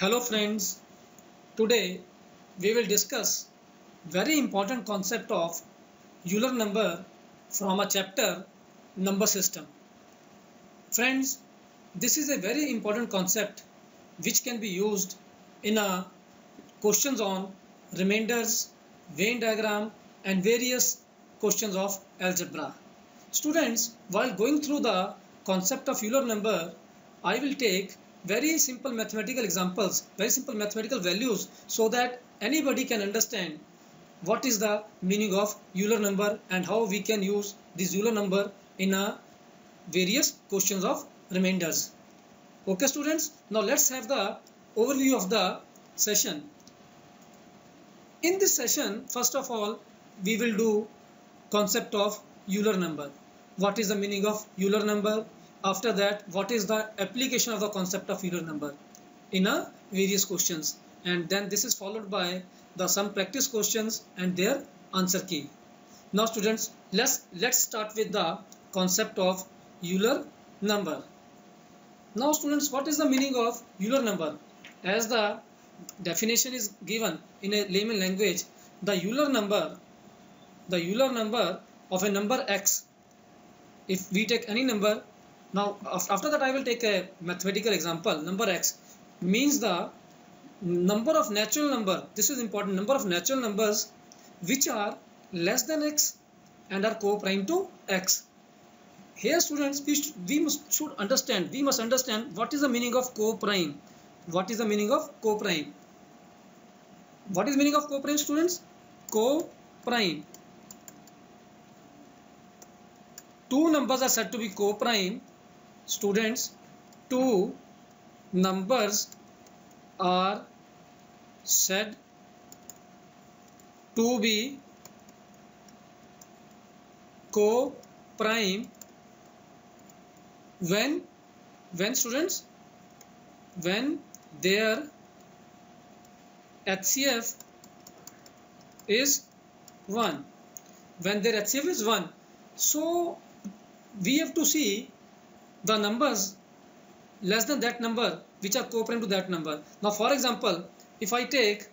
Hello friends, today we will discuss very important concept of Euler number from a chapter number system. Friends, this is a very important concept which can be used in a questions on remainders, Venn diagram and various questions of algebra. Students, while going through the concept of Euler number, I will take very simple mathematical examples, very simple mathematical values so that anybody can understand what is the meaning of Euler number and how we can use this Euler number in a various questions of remainders. Okay students, now let's have the overview of the session. In this session, first of all, we will do concept of Euler number. What is the meaning of Euler number? After that, what is the application of the concept of Euler number in a various questions? And then this is followed by some practice questions and their answer key. Now students, let's start with the concept of Euler number. Now students, what is the meaning of Euler number? As the definition is given in a layman language, the Euler number of a number x, if we take any number. Now after that I will take a mathematical example. Number x means the number of natural number, this is important, number of natural numbers which are less than x and are co-prime to x. Here students, we must understand what is the meaning of co-prime. What is the meaning of co-prime? What is meaning of co-prime students? Co-prime. Two numbers are said to be co-prime. Students, two numbers are said to be co-prime when students, when their HCF is 1. When their HCF is 1. So we have to see the numbers less than that number which are co-prime to that number. Now for example, if I take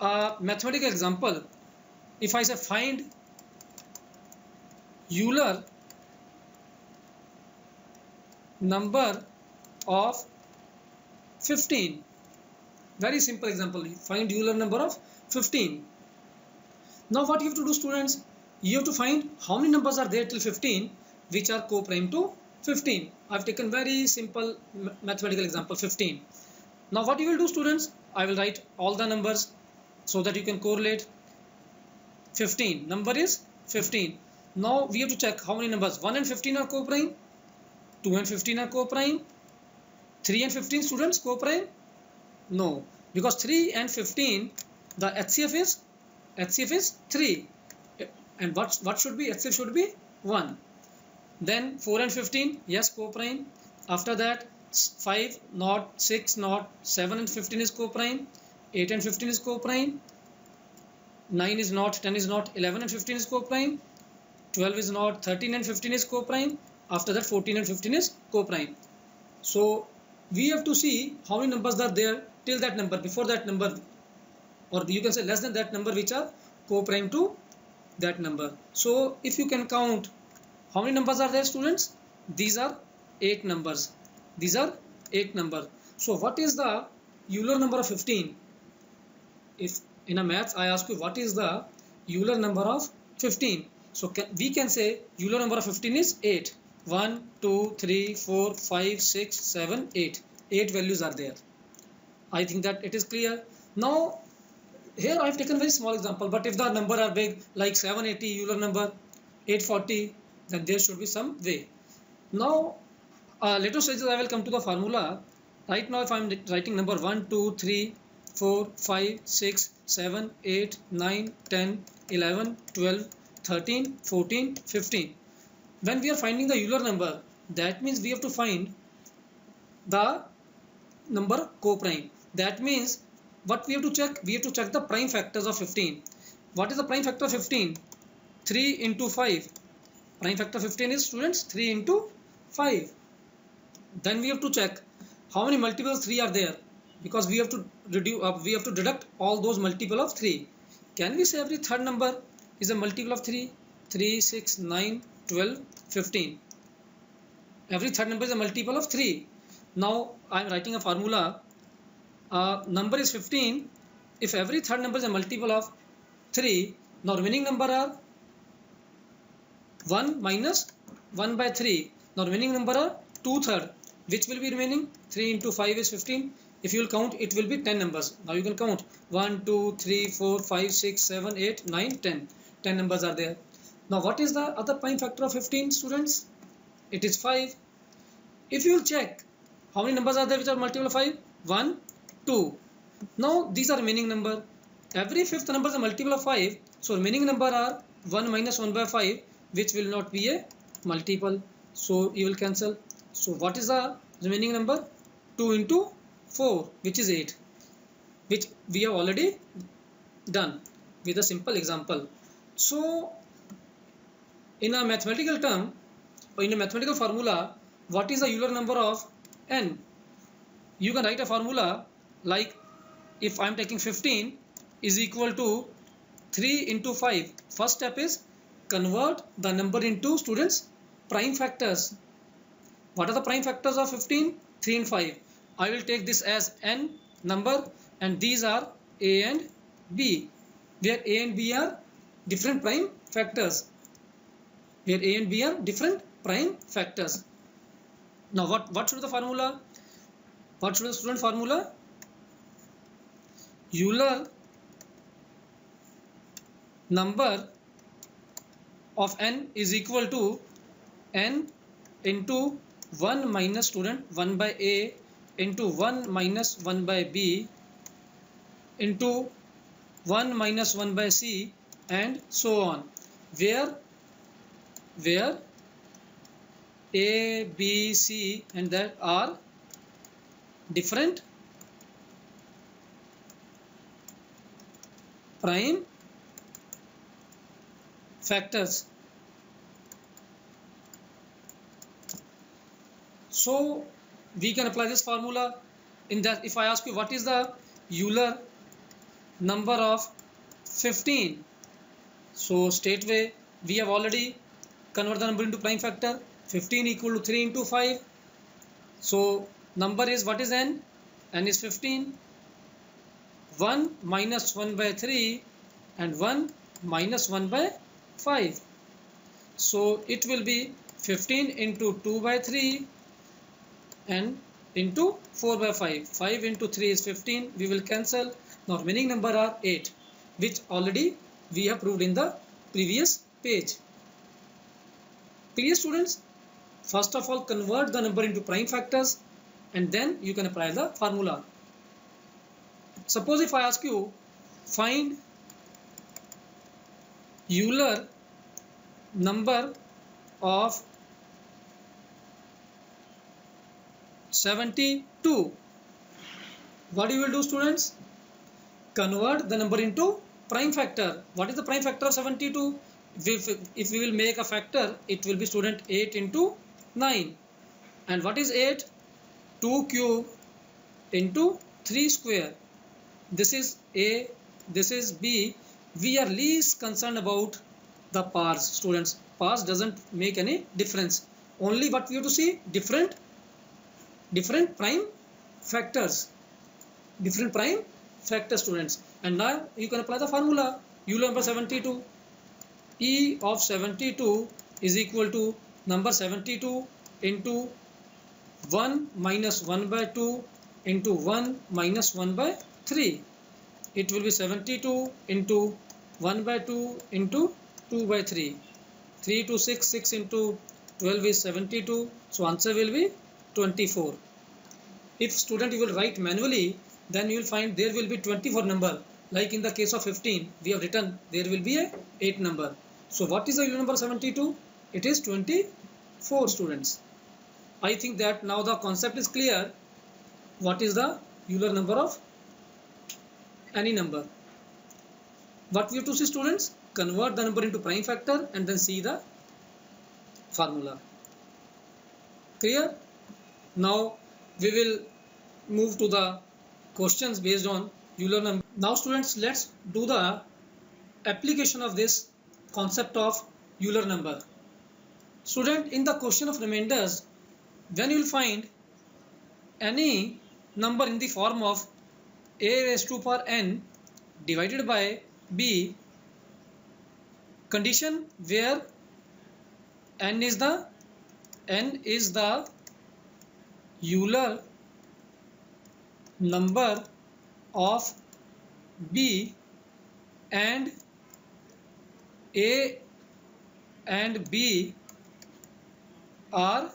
a mathematical example, if I say find Euler number of 15, very simple example, find Euler number of 15. Now what you have to do students, you have to find how many numbers are there till 15 which are co-prime to 15. I've taken very simple mathematical example 15. Now what you will do students, I will write all the numbers so that you can correlate. 15, number is 15. Now we have to check how many numbers, 1 and 15 are co-prime, 2 and 15 are co-prime, 3 and 15 students co-prime? No, because 3 and 15 the HCF is 3 and what should be, HCF should be 1. Then 4 and 15, yes, co-prime. After that 5 not, 6 not, 7 and 15 is co-prime, 8 and 15 is co-prime, 9 is not, 10 is not, 11 and 15 is co-prime, 12 is not, 13 and 15 is co-prime. After that 14 and 15 is co-prime. So we have to see how many numbers are there till that number, before that number, or you can say less than that number which are co-prime to that number. So if you can count how many numbers are there students, these are 8 numbers. These are 8 numbers. So what is the Euler number of 15? If in a maths I ask you what is the Euler number of 15, so we can say Euler number of 15 is 8. 1, 2, 3, 4, 5, 6, 7, 8. 8 values are there. I think that it is clear. Now here I have taken very small example, but if the number are big like 780 Euler number, 840, then there should be some way. Now later stages I will come to the formula. Right now if I am writing number 1, 2, 3, 4, 5, 6, 7, 8, 9, 10, 11, 12, 13, 14, 15. When we are finding the Euler number, that means we have to find the number co-prime. That means what we have to check? We have to check the prime factors of 15. What is the prime factor of 15? 3 into 5. Prime factor 15 is students 3 into 5. Then we have to check how many multiples 3 are there. because we have to deduct all those multiple of 3. Can we say every third number is a multiple of 3? 3, 6, 9, 12, 15. Every third number is a multiple of 3. Now I am writing a formula. Number is 15. If every third number is a multiple of 3, now remaining number are 1 minus 1 by 3. Now remaining number are 2/3. Which will be remaining? 3 into 5 is 15. If you will count, it will be 10 numbers. Now you can count 1, 2, 3, 4, 5, 6, 7, 8, 9, 10. 10 numbers are there. Now what is the other prime factor of 15, students? It is 5. If you will check, how many numbers are there which are multiple of 5? 1, 2. Now these are remaining number. Every fifth number is a multiple of 5. So remaining number are 1 minus 1 by 5, which will not be a multiple. So you will cancel. So what is the remaining number? 2 into 4, which is 8, which we have already done with a simple example. So in a mathematical term, or in a mathematical formula, what is the Euler number of n? You can write a formula like, if I am taking 15 is equal to 3 into 5. First step is convert the number into, students, prime factors. What are the prime factors of 15? 3 and 5. I will take this as n number, and these are a and b, where a and b are different prime factors. Where a and b are different prime factors. Now what should be the formula? What should be the student formula? Euler number of n is equal to n into 1 minus, student, 1 by a into 1 minus 1 by b into 1 minus 1 by c, and so on, where a, b, c and that are different prime factors. So we can apply this formula in that. If I ask you what is the Euler number of 15, so straightway we have already converted the number into prime factor. 15 equal to 3 into 5. So number is, what is n? N is 15. 1 minus 1 by 3 and 1 minus 1 by 5. So it will be 15 into 2 by 3 and into 4 by 5. 5 into 3 is 15. We will cancel. Now remaining number are 8, which already we have proved in the previous page. Clear, students? First of all, convert the number into prime factors, and then you can apply the formula. Suppose if I ask you, find Euler number of 72. What you will do, students? Convert the number into prime factor. What is the prime factor of 72? If we will make a factor, it will be, student, 8 into 9. And what is 8? 2 cube into 3 square. This is A, this is B. We are least concerned about the pars, students. Pars doesn't make any difference. Only what we have to see, different prime factors. Different prime factors, students. And now you can apply the formula. Euler number 72. E of 72 is equal to number 72 into 1 minus 1 by 2 into 1 minus 1 by 3. It will be 72 into 1 by 2 into 2 by 3. 3 to 6, 6 into 12 is 72. So answer will be 24. If student you will write manually, then you will find there will be 24 number. Like in the case of 15, we have written there will be a 8 number. So what is the Euler number 72? It is 24, students. I think that now the concept is clear. What is the Euler number of any number? What we have to see, students? Convert the number into prime factor and then see the formula. Clear? Now we will move to the questions based on Euler number. Now students, let's do the application of this concept of Euler number. Student, in the question of remainders, when you will find any number in the form of a raised to power n divided by b, condition where n is the Euler number of b and a and b are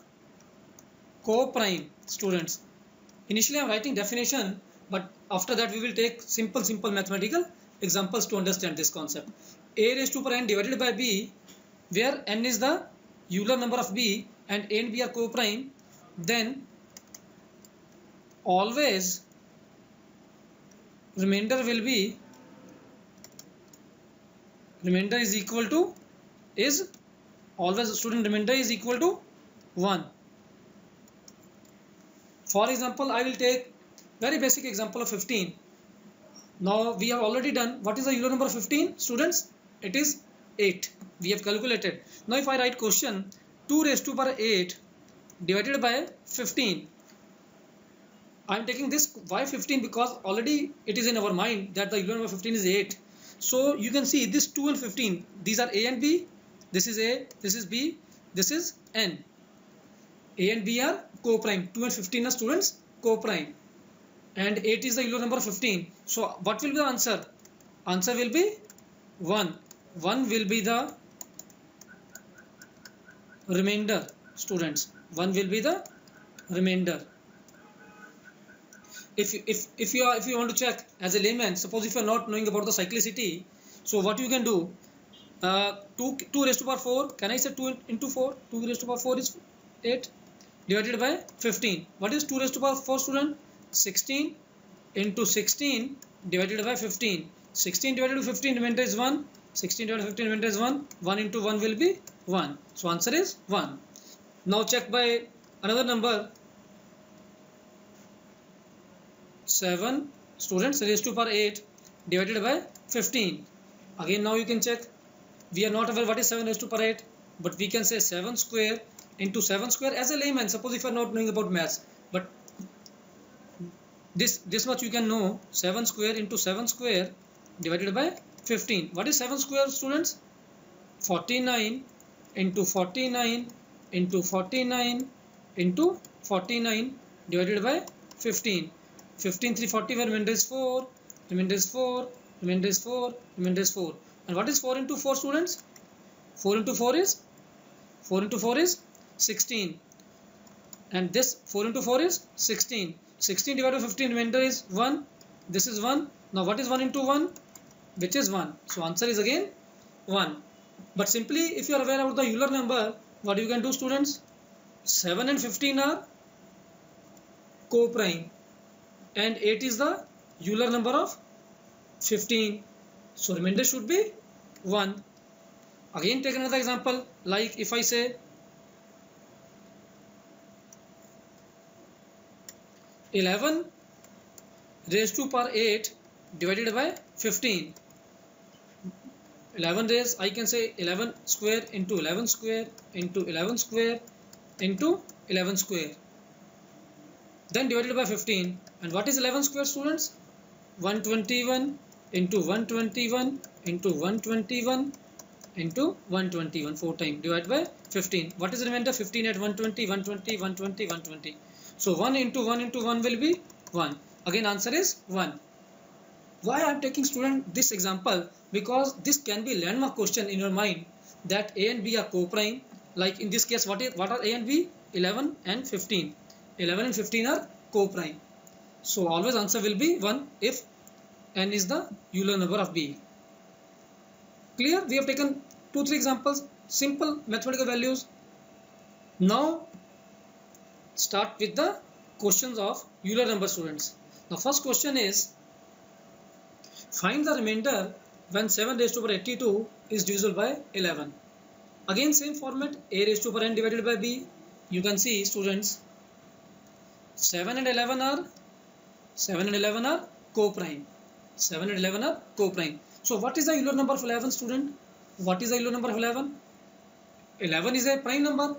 co-prime. Students, initially I am writing definition, but after that we will take simple mathematical examples to understand this concept. A raised to power n divided by b, where n is the Euler number of b and a and b are co-prime, then always remainder is equal to remainder is equal to 1. For example, I will take very basic example of 15. Now we have already done. What is the Euler number of 15, students? It is 8. We have calculated. Now if I write question 2 raised to power 8 divided by 15, I am taking this why 15 because already it is in our mind that the Euler number of 15 is 8. So you can see this 2 and 15, these are a and b. This is a, this is b, this is n. A and b are co-prime. 2 and 15 are, students, co-prime. And 8 is the Euler number of 15. So what will be the answer? Answer will be 1. 1 will be the remainder, students. 1 will be the remainder. If you want to check as a layman, suppose if you are not knowing about the cyclicity, so what you can do, 2 raised to power 4, can I say 2 into 4? 2 raised to power 4 is 8 divided by 15. What is 2 raised to power 4, student? 16 into 16 divided by 15. 16 divided by 15, remainder is 1. 16 divided by 15, remainder is 1. 1 into 1 will be 1. So answer is 1. Now check by another number. 7, students, raised to power 8 divided by 15. Again now you can check. We are not aware what is 7 raised to power 8, but we can say 7 square into 7 square as a layman. Suppose if you are not knowing about maths, but this much you can know. 7 square into 7 square divided by 15. What is 7 square, students? 49 into 49 into 49 into 49 divided by 15. 15 3 40, where remainder is 4, remainder is 4, remainder is 4, remainder is 4. And what is 4 into 4, students? 4 into 4 is 16. And this 4 into 4 is 16. 16 divided by 15, remainder is 1. This is 1. Now what is 1 into 1? Which is 1. So answer is again 1. But simply if you are aware about the Euler number, what you can do, students? 7 and 15 are co-prime. And 8 is the Euler number of 15. So remainder should be 1. Again take another example, like if I say 11 raised to power 8 divided by 15. 11 raised, I can say 11 square into 11 square into 11 square into 11 square. Then divided by 15. And what is 11 square, students? 121 into 121 into 121 into 121, 4 times divided by 15. What is the remainder? 15 at 120, 120, 120, 120. So 1 into 1 will be 1. Again answer is 1. Why I am taking, student, this example? Because this can be landmark question in your mind, that A and B are co-prime. Like in this case, what are A and B? 11 and 15. 11 and 15 are co-prime. So always answer will be 1 if n is the Euler number of B. Clear? We have taken 2-3 examples, simple mathematical values. Now start with the questions of Euler number, students. The first question is, find the remainder when 7 raised to power 82 is divisible by 11. Again same format, a raised to power n divided by b. You can see, students, 7 and 11 are 7 and 11 are co-prime. 7 and 11 are co-prime. So what is the Euler number of 11, student? What is the Euler number of 11? 11 is a prime number.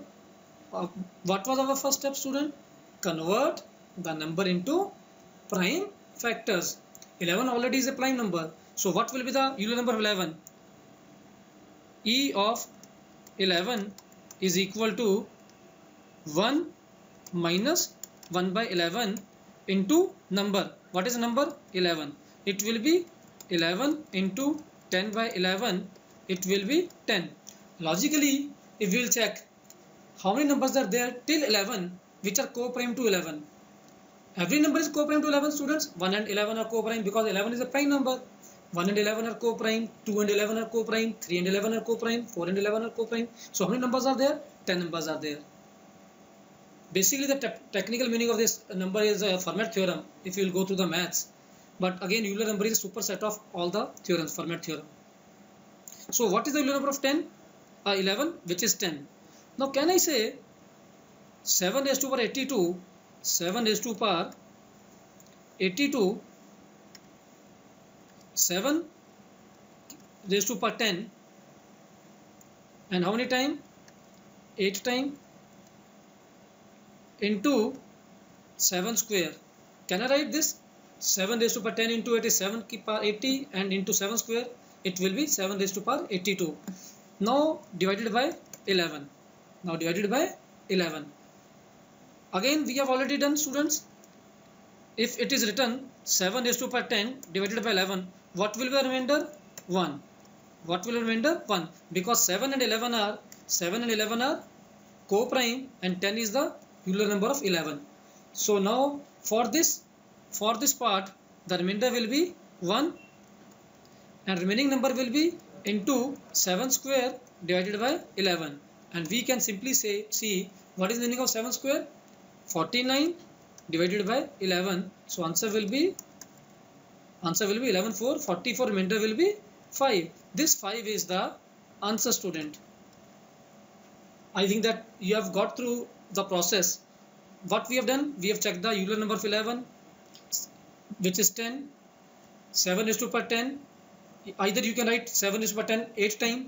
What was our first step, student? Convert the number into prime factors. 11 already is a prime number. So what will be the Euler number of 11? E of 11 is equal to 1 minus 1 by 11 into number. What is the number? 11. It will be 11 into 10 by 11. It will be 10. Logically, if we will check how many numbers are there till 11 which are co-prime to 11. Every number is co-prime to 11, students. 1 and 11 are co-prime because 11 is a prime number. 1 and 11 are co-prime, 2 and 11 are co-prime, 3 and 11 are co-prime, 4 and 11 are co-prime. So how many numbers are there? 10 numbers are there. Basically the technical meaning of this number is a Fermat theorem if you will go through the maths. But again, Euler number is a superset of all the theorems, Fermat theorem. So what is the Euler number of 10? 11, which is 10. Now can I say 7 raised to power 82, 7 raised to power 82, 7 raised to power 10, and how many time? 8 time into 7 square. Can I write this? 7 raised to power 10 into 8 is 7 ki power 80, and into 7 square it will be 7 raised to power 82. Now divided by 11. Now divided by 11. Again we have already done, students. If it is written 7 raised to power 10 divided by 11, what will be the remainder? 1. What will be the remainder? 1. Because 7 and 11 are co-prime, and 10 is the Euler number of 11. So now for this part the remainder will be 1, and remaining number will be into 7 square divided by 11. And we can simply see what is the meaning of 7 square? 49 divided by 11. So answer will be 11 4. 44 remainder will be 5. This 5 is the answer, student. I think that you have got through the process. What we have done, we have checked the Euler number of 11, which is 10. 7 raised to power 10. Either you can write 7 raised to power 10 8 times,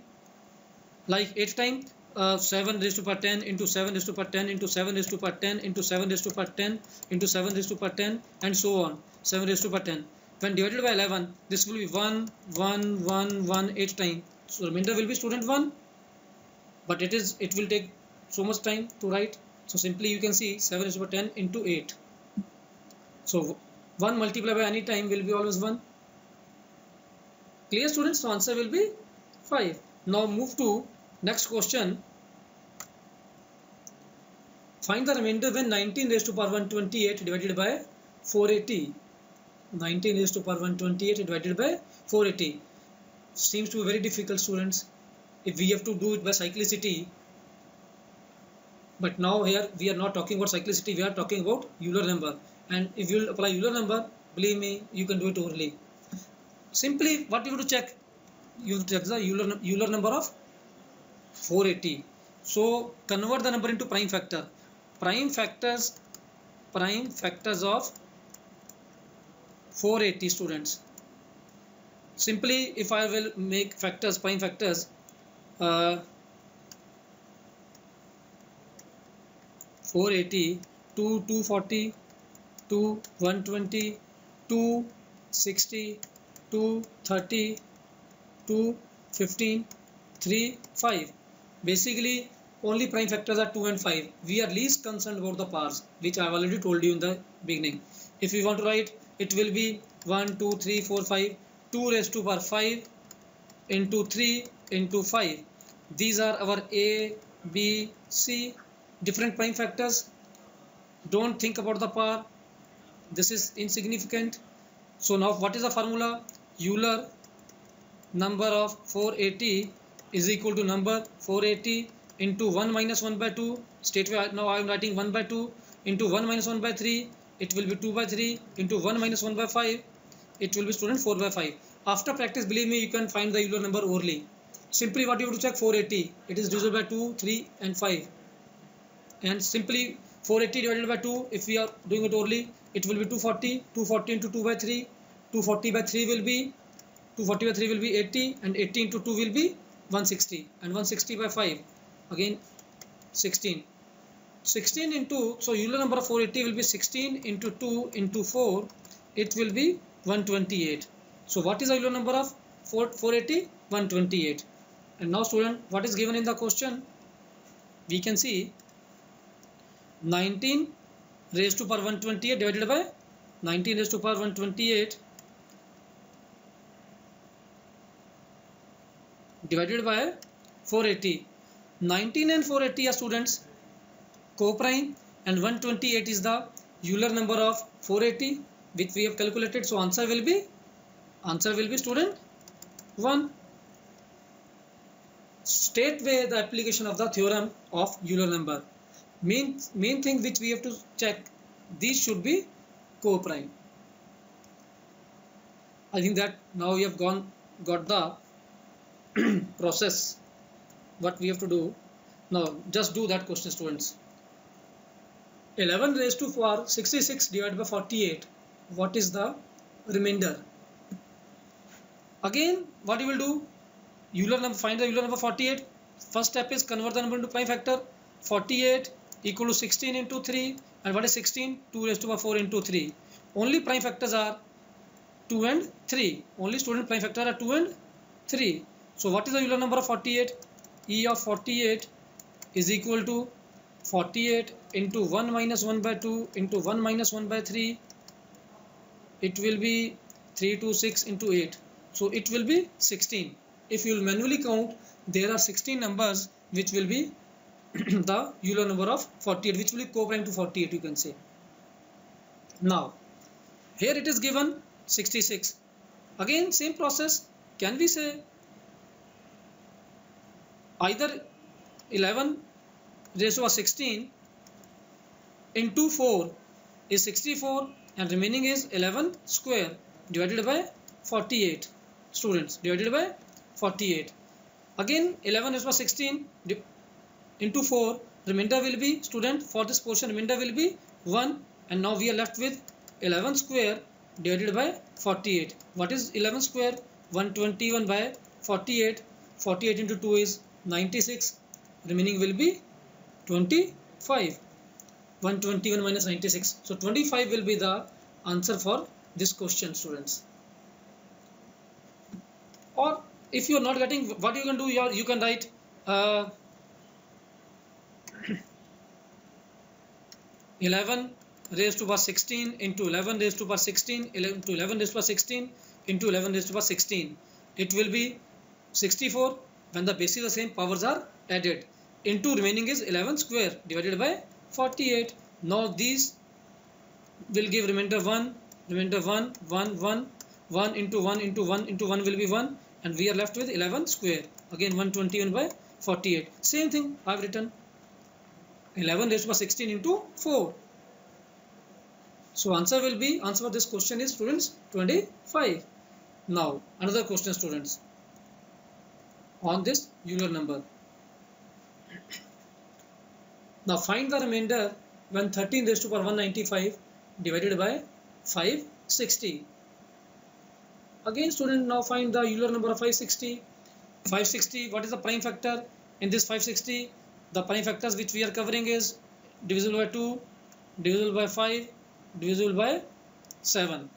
like 8 times 7 raised to power 10 into 7 raised to power 10 into 7 raised to power 10 into 7 raised to power 10 into 7 raised to power 10, and so on. 7 raised to power 10. When divided by 11, this will be 1, 1, 1, 1, 8 times. So remainder will be, student, 1. But it will take so much time to write. So simply you can see 7 raised to power 10 into 8. So 1 multiplied by any time will be always 1. Clear, students? So answer will be 5. Now move to next question. Find the remainder when 19 raised to power 128 divided by 480. 19 raised to power 128 divided by 480. Seems to be very difficult, students, if we have to do it by cyclicity. But now here we are not talking about cyclicity, we are talking about Euler number. And if you will apply Euler number, believe me, you can do it orally. Simply what you have to check? You have to check the Euler number of 480. So convert the number into prime factor. Prime factors of 480, students. Simply if I will make factors, prime factors, 480, 240, 120, 260, 230, 215, 3, 5. Basically only prime factors are 2 and 5. We are least concerned about the powers, which I have already told you in the beginning. If we want to write, it will be 1, 2, 3, 4, 5, 2 raised to power 5 into 3 into 5. These are our A, B, C different prime factors. Don't think about the power. This is insignificant. So now what is the formula? Euler number of 480 is equal to number 480 into 1 minus 1 by 2. Now I am writing 1 by 2 into 1 minus 1 by 3. It will be 2 by 3 into 1 minus 1 by 5. It will be, student, 4 by 5. After practice, believe me, you can find the Euler number orally. Simply what you have to check, 480. It is divisible by 2, 3 and 5. And simply 480 divided by 2, if we are doing it orally, it will be 240. 240 into 2 by 3, 240 by 3 will be 240 by 3 will be 80, and 80 into 2 will be 160, and 160 by 5 again 16. 16 into, so Euler number of 480 will be 16 into 2 into 4, it will be 128. So what is the Euler number of 480? 128. And now student, what is given in the question? We can see 19 raised to power 128 divided by 19 raised to power 128 divided by 480. 19 and 480 are students co-prime, and 128 is the Euler number of 480 which we have calculated. So answer will be student 1. Straightway the application of the theorem of Euler number. Main thing which we have to check, these should be co-prime. I think that now we have got the process what we have to do. Now just do that question, students. 11 raised to power 66 divided by 48, what is the remainder? Again, what you will do, Euler number, find the Euler number 48. First step is convert the number into prime factor. 48 equal to 16 into 3, and what is 16? 2 raised to power 4 into 3. Only prime factors are 2 and 3. Only student prime factor are 2 and 3. So what is the Euler number of 48? E of 48 is equal to 48 into 1 minus 1 by 2 into 1 minus 1 by 3. It will be 3 to 6 into 8. So it will be 16. If you will manually count, there are 16 numbers which will be the Euler number of 48, which will be co-prime to 48, you can say. Now, here it is given 66. Again, same process. Can we say either 11 raised to 16 into 4 is 64, and remaining is 11 square divided by 48, students, divided by 48. Again 11 raised to 16 into 4, remainder will be, student, for this portion remainder will be 1, and now we are left with 11 square divided by 48. What is 11 square? 121 by 48. 48 into 2 is 96. Remaining will be 25. 121 minus 96. So 25 will be the answer for this question, students. Or if you are not getting, what you can do, you can write 11 raised to power 16 into 11 raised to power 16 into 11 raised to power 16 into 11 raised to power 16. It will be 64 when the bases are same, powers are added, into remaining is 11 square divided by 48. Now these will give remainder 1, 1, 1 into 1 into 1 into 1 will be 1, and we are left with 11 square. Again 121 by 48. Same thing I have written 11 raised to power 16 into 4. So answer for this question is, students, 25. Now another question, students, on this Euler number. Now find the remainder when 13 raised to power 195 divided by 560. Again, student, now find the Euler number of 560. 560, what is the prime factor in this 560? The prime factors which we are covering is divisible by 2, divisible by 5, divisible by 7,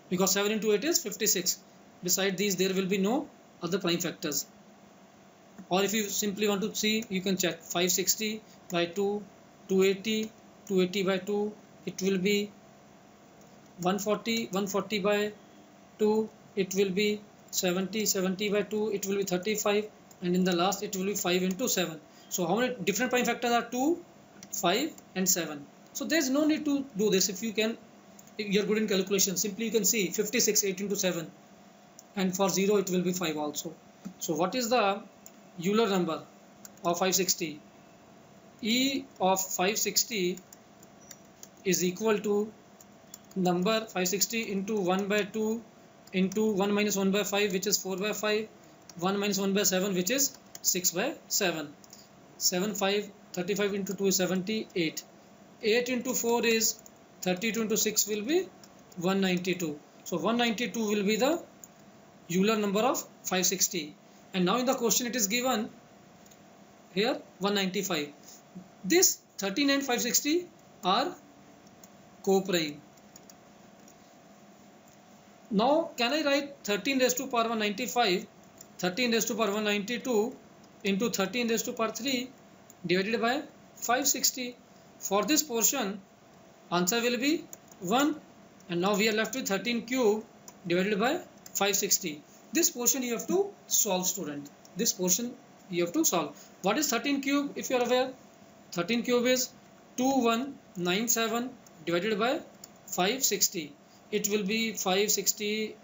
because 7 into 8 is 56. Beside these there will be no other prime factors. Or if you simply want to see, you can check 560 by 2, 280, 280 by 2, it will be 140, 140 by 2, it will be 70, 70 by 2, it will be 35, and in the last it will be 5 into 7. So how many different prime factors are? 2, 5 and 7. So there is no need to do this. If you are good in calculation, simply you can see 56, 8 into 7, and for 0 it will be 5 also. So what is the Euler number of 560? E of 560 is equal to number 560 into 1 by 2 into 1 minus 1 by 5, which is 4 by 5, 1 minus 1 by 7, which is 6 by 7. 7, 5, 35 into 2 is 78. 8 into 4 is 32 into 6 will be 192. So 192 will be the Euler number of 560. And now in the question it is given here 195. This 13 and 560 are co-prime. Now can I write 13 raised to power 195, 13 raised to power 192 into 13 raised to power 3 divided by 560. For this portion answer will be 1, and now we are left with 13 cube divided by 560. This portion you have to solve, student. This portion you have to solve. What is 13 cube if you are aware? 13 cube is 2197 divided by 560. It will be 560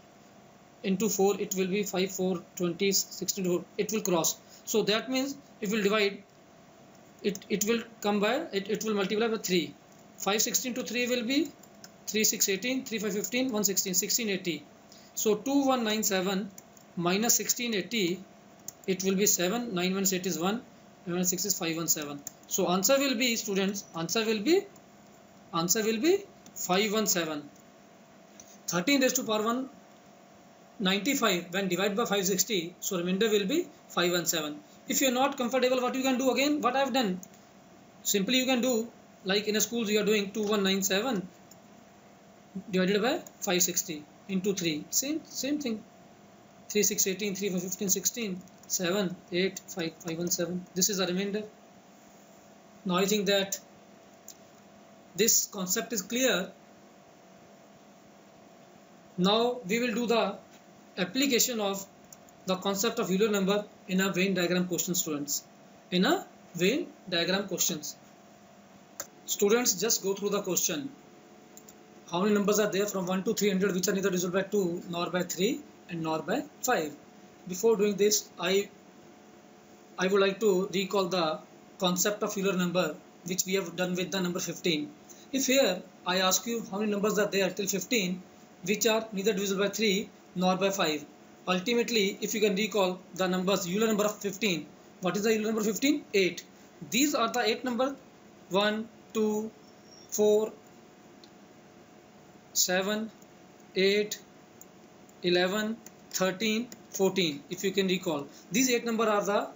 into 4, it will be 5, 4, 20, 16, 4. It will cross. So that means if we will divide, it will come by, it will multiply by 3. 560 into 3 will be 3, 6, 18, 3, 5, 15, 116, 1680. So 2197 minus 1680, it will be 7, 9 minus 8 is 1, 9 minus 6 is 517. So answer will be, students, answer will be 517. 13 raised to power 195 when divided by 560, so remainder will be 517. If you are not comfortable, what you can do again, what I have done, simply you can do like in a school you are doing 2197 divided by 560 into 3, same thing, 3, 6, 18, 3, 5, 15, 16, 7, 8, 5, 517. This is the remainder. Now I think that this concept is clear. Now we will do the application of the concept of Euler number in a Venn diagram question, students. In a Venn diagram questions. Students, just go through the question. How many numbers are there from 1 to 300 which are neither divisible by 2 nor by 3 and nor by 5? Before doing this, I would like to recall the concept of Euler number which we have done with the number 15. If here I ask you how many numbers are there till 15 which are neither divisible by 3 nor by 5. Ultimately, if you can recall the numbers, Euler number of 15. What is the Euler number 15? 8. These are the 8 numbers: 1, 2, 4, 7, 8, 11, 13, 14. If you can recall, these 8 numbers are the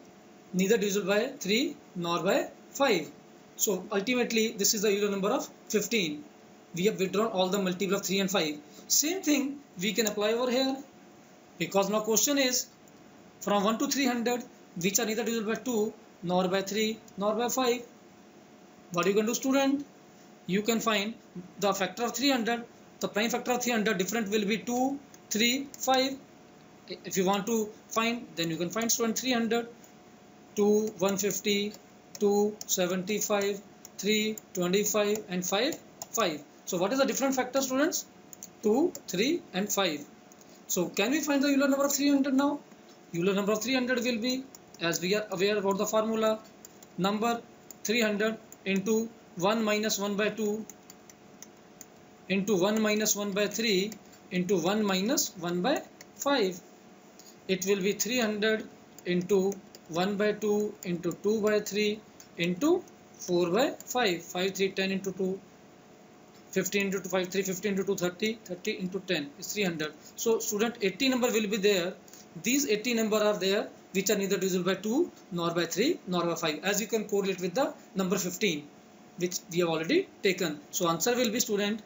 neither divisible by 3 nor by 5. So ultimately, this is the Euler number of 15. We have withdrawn all the multiple of 3 and 5. Same thing we can apply over here, because now question is from 1 to 300 which are neither divisible by 2 nor by 3 nor by 5. What you can do, student? You can find the factor of 300. The prime factor of 300 different will be 2, 3, 5. If you want to find, then you can find, student, 300, 2, 150, 2, 75, 3, 25 and 5, 5. So what is the different factor, students? 2, 3 and 5. So can we find the Euler number of 300 now? Euler number of 300 will be, as we are aware about the formula, number 300 into 1 minus 1 by 2 into 1 minus 1 by 3 into 1 minus 1 by 5. It will be 300 into 1 by 2 into 2 by 3 into 4 by 5. 5, 3, 10 into 2. 15 into 5, 3, 15 into 2, 30, 30 into 10 is 300. So student, 80 number will be there. These 80 number are there which are neither divisible by 2 nor by 3 nor by 5, as you can correlate with the number 15 which we have already taken. So answer will be, student,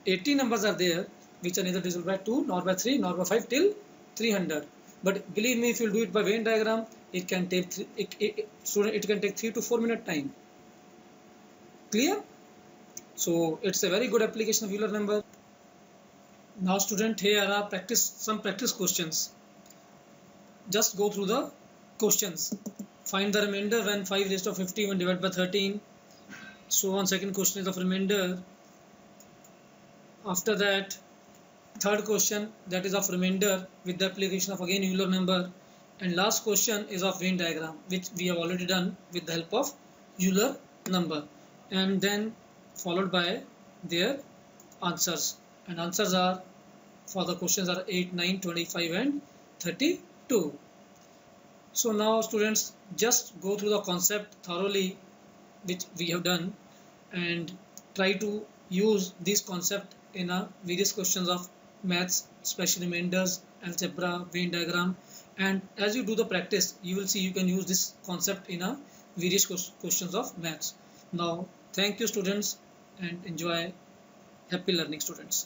80 numbers are there which are neither divisible by 2 nor by 3 nor by 5 till 300. But believe me, if you do it by Venn diagram, it can take student, it can take 3 to 4 minute time. Clear? So it's a very good application of Euler number. Now student, here are some practice questions. Just go through the questions. Find the remainder when 5 raised to 51 divided by 13. So on, second question is of remainder. After that, third question, that is of remainder with the application of again Euler number. And last question is of Venn diagram, which we have already done with the help of Euler number. And then followed by their answers. And answers are, for the questions are 8, 9, 25 and 32. So now students, just go through the concept thoroughly which we have done, and try to use this concept in a various questions of maths, especially remainders, algebra, Venn diagram. And as you do the practice, you will see you can use this concept in a various questions of maths. Now, thank you students and enjoy. Happy learning students.